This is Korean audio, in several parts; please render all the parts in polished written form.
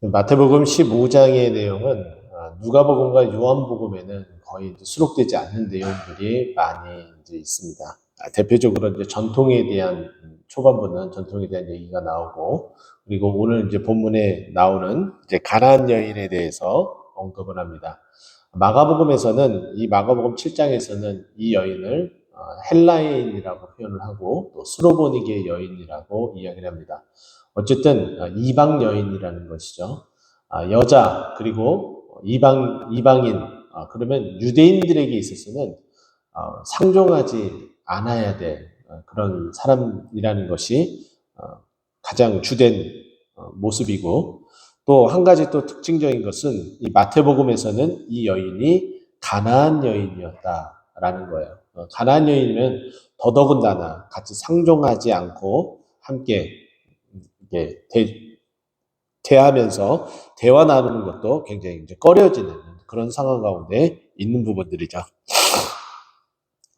마태복음 15장의 내용은 누가복음과 요한복음에는 거의 수록되지 않는 내용들이 많이 이제 있습니다. 대표적으로 이제 전통에 대한 초반부는 전통에 대한 얘기가 나오고, 그리고 오늘 이제 본문에 나오는 이제 가나안 여인에 대해서 언급을 합니다. 마가복음에서는 이 마가복음 7장에서는 이 여인을 헬라인이라고 표현을 하고 또 수로보니게 여인이라고 이야기를 합니다. 어쨌든 이방 여인이라는 것이죠. 여자 그리고 이방인, 그러면 유대인들에게 있어서는 상종하지 않아야 될 그런 사람이라는 것이 가장 주된 모습이고, 또 한 가지 또 특징적인 것은 이 마태복음에서는 이 여인이 가나안 여인이었다라는 거예요. 가나안 여인이면 더더군다나 같이 상종하지 않고 함께 이게 대하면서 대화 나누는 것도 굉장히 이제 꺼려지는 그런 상황 가운데 있는 부분들이죠.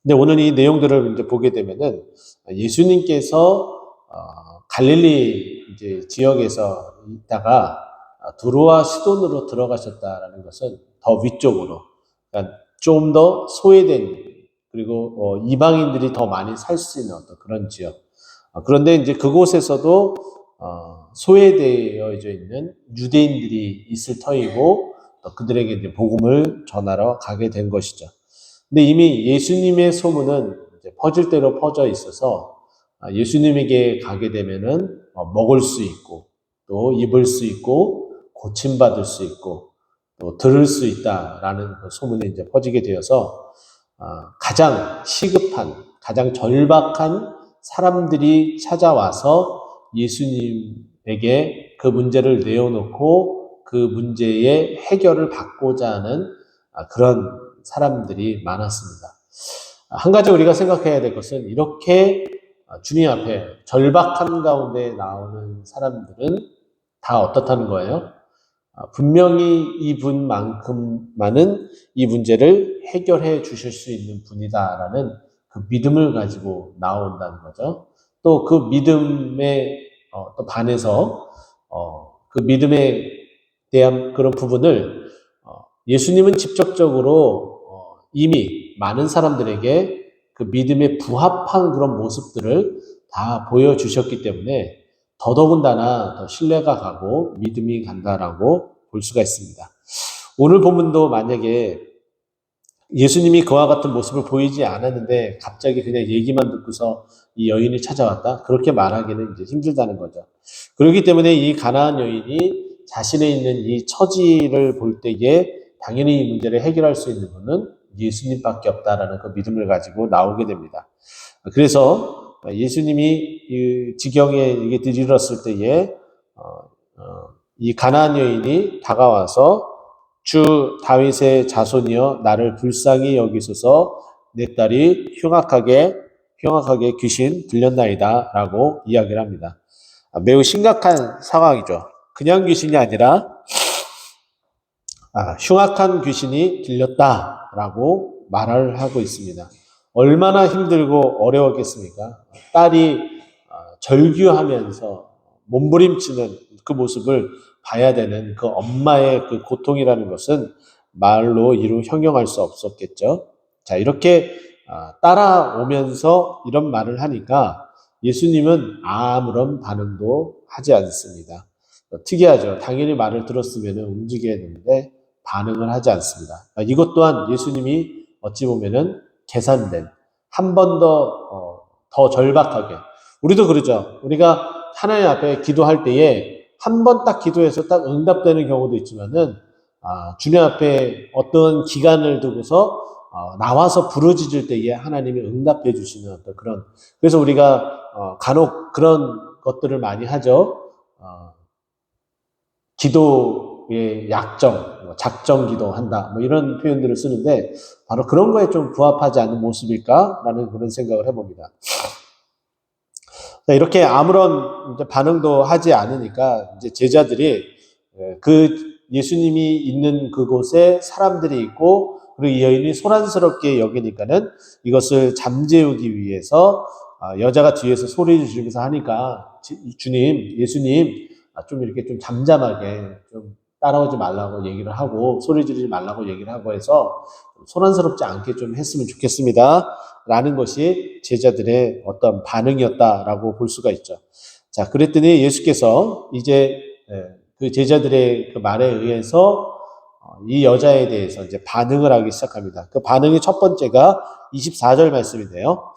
근데 오늘 이 내용들을 이제 보게 되면은 예수님께서 갈릴리 이제 지역에서 있다가 두로와 시돈으로 들어가셨다라는 것은 더 위쪽으로, 그러니까 좀 더 소외된, 그리고 이방인들이 더 많이 살 수 있는 어떤 그런 지역. 그런데 이제 그곳에서도 소외되어 있는 유대인들이 있을 터이고, 또 그들에게 이제 복음을 전하러 가게 된 것이죠. 근데 이미 예수님의 소문은 이제 퍼질 대로 퍼져 있어서 예수님에게 가게 되면은 먹을 수 있고, 또 입을 수 있고, 고침받을 수 있고, 또 들을 수 있다라는 그 소문이 이제 퍼지게 되어서 가장 시급한, 가장 절박한 사람들이 찾아와서 예수님에게 그 문제를 내어놓고 그 문제의 해결을 받고자 하는 그런 사람들이 많았습니다. 한 가지 우리가 생각해야 될 것은, 이렇게 주님 앞에 절박한 가운데 나오는 사람들은 다 어떻다는 거예요? 분명히 이분만큼만은 이 문제를 해결해 주실 수 있는 분이다라는 그 믿음을 가지고 나온다는 거죠. 또 그 믿음에 또 반해서 그 믿음에 대한 그런 부분을 예수님은 직접적으로 이미 많은 사람들에게 그 믿음에 부합한 그런 모습들을 다 보여주셨기 때문에 더더군다나 더 신뢰가 가고 믿음이 간다라고 볼 수가 있습니다. 오늘 본문도 만약에 예수님이 그와 같은 모습을 보이지 않았는데 갑자기 그냥 얘기만 듣고서 이 여인이 찾아왔다, 그렇게 말하기는 이제 힘들다는 거죠. 그렇기 때문에 이 가나안 여인이 자신에 있는 이 처지를 볼 때에 당연히 이 문제를 해결할 수 있는 분은 예수님밖에 없다라는 그 믿음을 가지고 나오게 됩니다. 그래서 예수님이 이 지경에 이게 이르렀을 때에 이 가나안 여인이 다가와서 주 다윗의 자손이여 나를 불쌍히 여기소서, 내 딸이 흉악하게 귀신 들렸나이다 라고 이야기를 합니다. 매우 심각한 상황이죠. 그냥 귀신이 아니라 흉악한 귀신이 들렸다라고 말을 하고 있습니다. 얼마나 힘들고 어려웠겠습니까? 딸이 절규하면서 몸부림치는 그 모습을 봐야 되는 그 엄마의 그 고통이라는 것은 말로 형용할 수 없었겠죠. 자, 이렇게 따라오면서 이런 말을 하니까 예수님은 아무런 반응도 하지 않습니다. 특이하죠. 당연히 말을 들었으면 움직여야 되는데 반응을 하지 않습니다. 이것 또한 예수님이 어찌 보면은 계산된, 한 번 더 절박하게, 우리도 그러죠. 우리가 하나님 앞에 기도할 때에 한 번 딱 기도해서 딱 응답되는 경우도 있지만은 주님 앞에 어떤 기간을 두고서 나와서 부르짖을 때에 하나님이 응답해 주시는 어떤 그런, 그래서 우리가 간혹 그런 것들을 많이 하죠. 기도의 약정, 작정 기도한다, 뭐 이런 표현들을 쓰는데 바로 그런 거에 좀 부합하지 않는 모습일까라는 그런 생각을 해봅니다. 이렇게 아무런 반응도 하지 않으니까 이제 제자들이 그 예수님이 있는 그곳에 사람들이 있고, 그리고 이 여인이 소란스럽게 여기니까는 이것을 잠재우기 위해서 여자가 뒤에서 소리 지르면서 하니까, 주님, 예수님, 좀 이렇게 좀 잠잠하게 좀 따라오지 말라고 얘기를 하고 소리 지르지 말라고 얘기를 하고 해서 소란스럽지 않게 좀 했으면 좋겠습니다. 라는 것이 제자들의 어떤 반응이었다라고 볼 수가 있죠. 자, 그랬더니 예수께서 이제 그 제자들의 그 말에 의해서 이 여자에 대해서 이제 반응을 하기 시작합니다. 그 반응의 첫 번째가 24절 말씀인데요.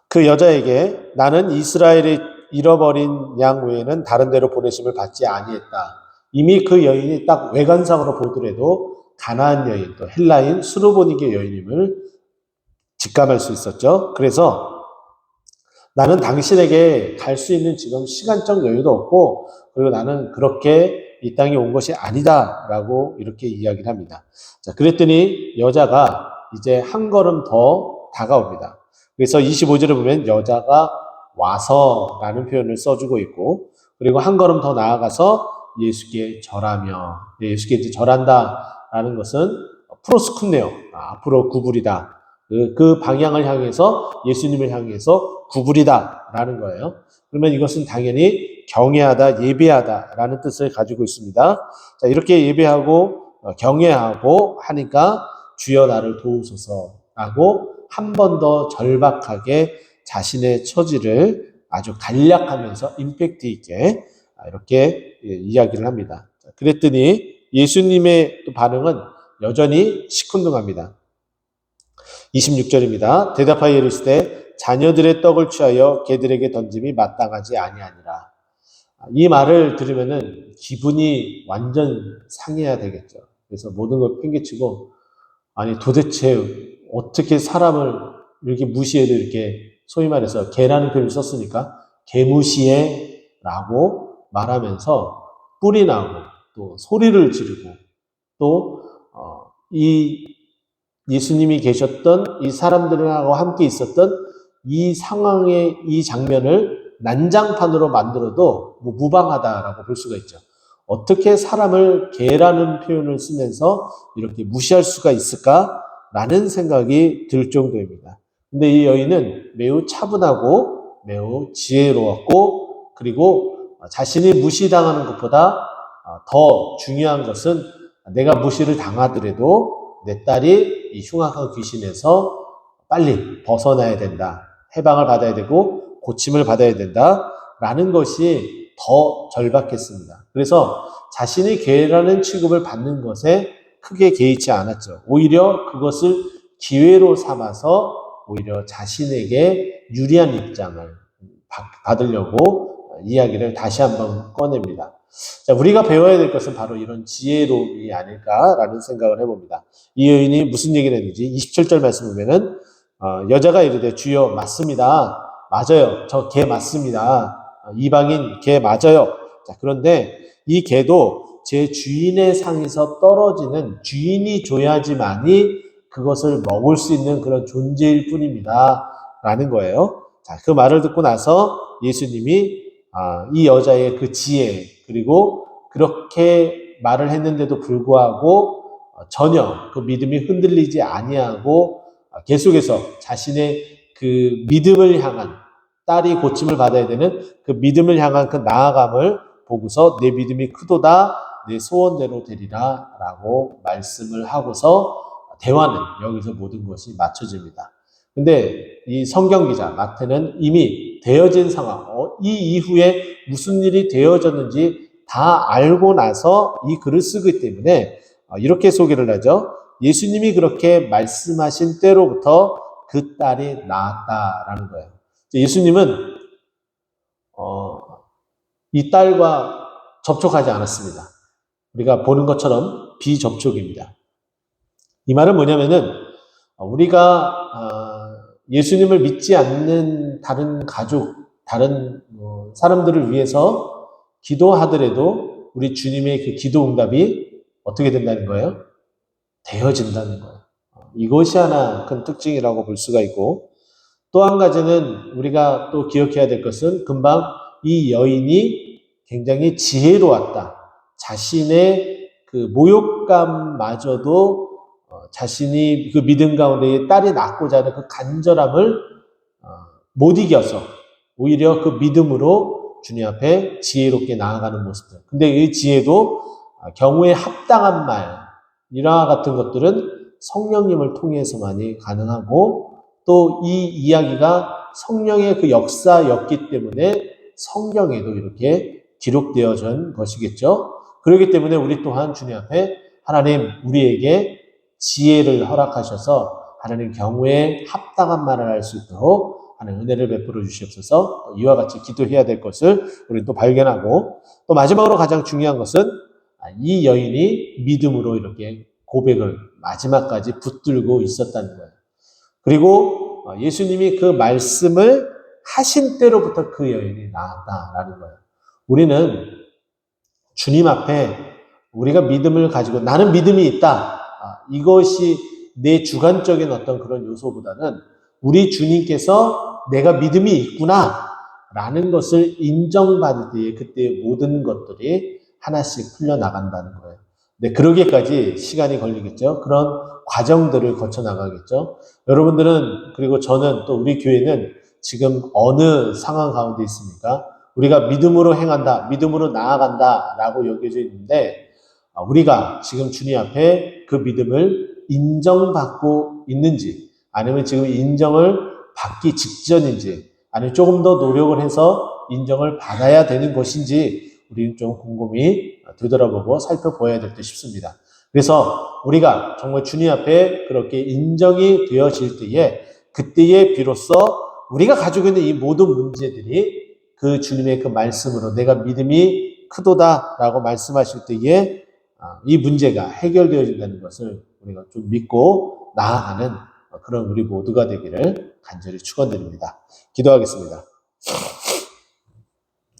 그 여자에게 나는 이스라엘의 잃어버린 양 외에는 다른 데로 보내심을 받지 아니했다. 이미 그 여인이 딱 외관상으로 보더라도 가나안 여인, 또 헬라인, 수르보니게 여인임을 직감할 수 있었죠. 그래서 나는 당신에게 갈 수 있는 지금 시간적 여유도 없고, 그리고 나는 그렇게 이 땅에 온 것이 아니다라고 이렇게 이야기를 합니다. 자, 그랬더니 여자가 이제 한 걸음 더 다가옵니다. 그래서 25절에 보면 여자가 와서라는 표현을 써주고 있고, 그리고 한 걸음 더 나아가서 예수께 절하며, 예수께 이제 절한다라는 것은 프로스쿤네요. 앞으로 구부리다. 그 방향을 향해서 예수님을 향해서 구부리다라는 거예요. 그러면 이것은 당연히 경외하다, 예배하다라는 뜻을 가지고 있습니다. 자, 이렇게 예배하고 경외하고 하니까 주여 나를 도우소서라고 한 번 더 절박하게 자신의 처지를 아주 간략하면서 임팩트 있게 이렇게 이야기를 합니다. 그랬더니 예수님의 반응은 여전히 시큰둥합니다. 26절입니다. 대답하여 이르시되 자녀들의 떡을 취하여 개들에게 던짐이 마땅하지 아니하니라. 이 말을 들으면은 기분이 완전 상해야 되겠죠. 그래서 모든 걸 팽개치고 아니 도대체 어떻게 사람을 이렇게 무시해도 이렇게 소위 말해서 개라는 표현을 썼으니까 개무시해라고 말하면서 뿔이 나고 또 소리를 지르고 또 이 예수님이 계셨던 이 사람들하고 함께 있었던 이 상황의 이 장면을 난장판으로 만들어도 무방하다라고 볼 수가 있죠. 어떻게 사람을 개라는 표현을 쓰면서 이렇게 무시할 수가 있을까라는 생각이 들 정도입니다. 근데 이 여인은 매우 차분하고 매우 지혜로웠고 그리고 자신이 무시당하는 것보다 더 중요한 것은 내가 무시를 당하더라도 내 딸이 이 흉악한 귀신에서 빨리 벗어나야 된다. 해방을 받아야 되고 고침을 받아야 된다라는 것이 더 절박했습니다. 그래서 자신이 개라는 취급을 받는 것에 크게 개의치 않았죠. 오히려 그것을 기회로 삼아서 오히려 자신에게 유리한 입장을 받으려고 이야기를 다시 한번 꺼냅니다. 자, 우리가 배워야 될 것은 바로 이런 지혜로움이 아닐까라는 생각을 해봅니다. 이 여인이 무슨 얘기를 했는지 27절 말씀 보면은 여자가 이르되 주여 맞습니다. 맞아요. 저 개 맞습니다. 이방인 개 맞아요. 자, 그런데 이 개도 제 주인의 상에서 떨어지는 주인이 줘야지만이 그것을 먹을 수 있는 그런 존재일 뿐입니다. 라는 거예요. 자, 그 말을 듣고 나서 예수님이 이 여자의 그 지혜 그리고 그렇게 말을 했는데도 불구하고 전혀 그 믿음이 흔들리지 아니하고 계속해서 자신의 그 믿음을 향한 딸이 고침을 받아야 되는 그 믿음을 향한 그 나아감을 보고서 내 믿음이 크도다 내 소원대로 되리라 라고 말씀을 하고서 대화는 여기서 모든 것이 맞춰집니다. 근데 이 성경 기자 마태는 이미 되어진 상황, 이 이후에 무슨 일이 되어졌는지 다 알고 나서 이 글을 쓰기 때문에 이렇게 소개를 하죠. 예수님이 그렇게 말씀하신 때로부터 그 딸이 낳았다라는 거예요. 예수님은 이 딸과 접촉하지 않았습니다. 우리가 보는 것처럼 비접촉입니다. 이 말은 뭐냐면은 우리가 예수님을 믿지 않는 다른 가족, 다른 사람들을 위해서 기도하더라도 우리 주님의 그 기도 응답이 어떻게 된다는 거예요? 되어진다는 거예요. 이것이 하나 큰 특징이라고 볼 수가 있고 또 한 가지는 우리가 또 기억해야 될 것은 금방 이 여인이 굉장히 지혜로웠다. 자신의 그 모욕감마저도 자신이 그 믿음 가운데 딸이 낳고자 하는 그 간절함을 못 이겨서 오히려 그 믿음으로 주님 앞에 지혜롭게 나아가는 모습들. 근데 이 지혜도 경우에 합당한 말, 이와 같은 것들은 성령님을 통해서만이 가능하고 또 이 이야기가 성령의 그 역사였기 때문에 성경에도 이렇게 기록되어진 것이겠죠. 그렇기 때문에 우리 또한 주님 앞에 하나님 우리에게 지혜를 허락하셔서 하나님 경우에 합당한 말을 할 수 있도록 하는 은혜를 베풀어 주시옵소서. 이와 같이 기도해야 될 것을 우리 또 발견하고 또 마지막으로 가장 중요한 것은 이 여인이 믿음으로 이렇게 고백을 마지막까지 붙들고 있었다는 거예요. 그리고 예수님이 그 말씀을 하신 때로부터 그 여인이 나았다라는 거예요. 우리는 주님 앞에 우리가 믿음을 가지고 나는 믿음이 있다. 이것이 내 주관적인 어떤 그런 요소보다는 우리 주님께서 내가 믿음이 있구나 라는 것을 인정받을 때에 그때의 모든 것들이 하나씩 풀려나간다는 거예요. 네, 그러기까지 시간이 걸리겠죠. 그런 과정들을 거쳐 나가겠죠. 여러분들은 그리고 저는 또 우리 교회는 지금 어느 상황 가운데 있습니까? 우리가 믿음으로 행한다, 믿음으로 나아간다 라고 여겨져 있는데 우리가 지금 주님 앞에 그 믿음을 인정받고 있는지 아니면 지금 인정을 받기 직전인지 아니면 조금 더 노력을 해서 인정을 받아야 되는 것인지 우리는 좀 곰곰이 되돌아보고 살펴보아야 될 듯 싶습니다. 그래서 우리가 정말 주님 앞에 그렇게 인정이 되어질 때에 그때에 비로소 우리가 가지고 있는 이 모든 문제들이 그 주님의 그 말씀으로 내가 믿음이 크도다라고 말씀하실 때에 이 문제가 해결되어진다는 것을 우리가 좀 믿고 나아가는 그런 우리 모두가 되기를 간절히 축원드립니다. 기도하겠습니다.